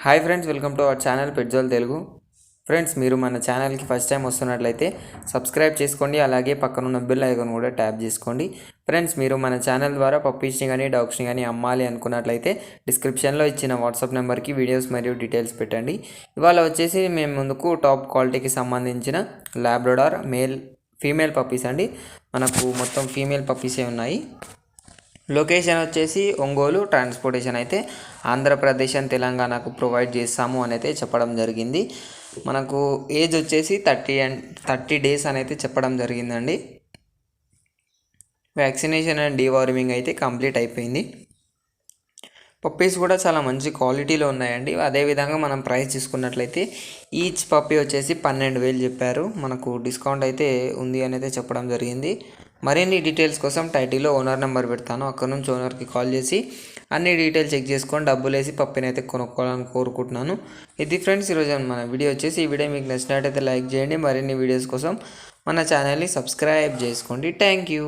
Hi friends, welcome to our channel పెట్జోల్ Telugu. Friends, మీరు మన ఛానల్కి ఫస్ట్ టైం వస్తున్నట్లయితే సబ్స్క్రైబ్ చేసుకోండి, అలాగే పక్కనున్న బెల్ ఐకాన్ కూడా ట్యాప్ చేసుకోండి. ఫ్రెండ్స్, మీరు మన ఛానల్ ద్వారా పప్పీస్ని కానీ డాగ్స్ని కానీ అమ్మాలి అనుకున్నట్లయితే డిస్క్రిప్షన్లో ఇచ్చిన వాట్సాప్ నెంబర్కి వీడియోస్ మరియు డీటెయిల్స్ పెట్టండి. ఇవాళ వచ్చేసి మేము ముందుకు టాప్ క్వాలిటీకి సంబంధించిన లాబ్రడార్ ఫీమేల్ పప్పీస్ అండి. మనకు మొత్తం ఫీమేల్ పప్పీసే ఉన్నాయి. లొకేషన్ వచ్చేసి ఒంగోలు. ట్రాన్స్పోర్టేషన్ అయితే ఆంధ్రప్రదేశ్ అండ్ తెలంగాణకు ప్రొవైడ్ చేస్తాము అని అయితే చెప్పడం జరిగింది. మనకు ఏజ్ వచ్చేసి 30 డేస్ అని అయితే చెప్పడం జరిగిందండి. వ్యాక్సినేషన్ అండ్ డీవార్మింగ్ అయితే కంప్లీట్ అయిపోయింది. పప్పీస్ కూడా చాలా మంచి క్వాలిటీలో ఉన్నాయండి. అదేవిధంగా మనం ప్రైస్ చూసుకున్నట్లయితే ఈచ్ పప్పీ వచ్చేసి 12,000 చెప్పారు. మనకు డిస్కౌంట్ అయితే ఉంది అని అయితే చెప్పడం జరిగింది. మరిన్ని డీటెయిల్స్ కోసం టైటిల్లో ఓనర్ నెంబర్ పెడతాను, అక్కడ నుంచి ఓనర్కి కాల్ చేసి అన్ని డీటెయిల్స్ చెక్ చేసుకొని డబ్బులు వేసి పప్పిని అయితే కొనుక్కోవాలని కోరుకుంటున్నాను. ఇది ఫ్రెండ్స్ ఈరోజు మన వీడియో వచ్చేసి. ఈ వీడియో మీకు నచ్చినట్టయితే లైక్ చేయండి. మరిన్ని వీడియోస్ కోసం మన ఛానల్ని సబ్స్క్రైబ్ చేసుకోండి. Thank you.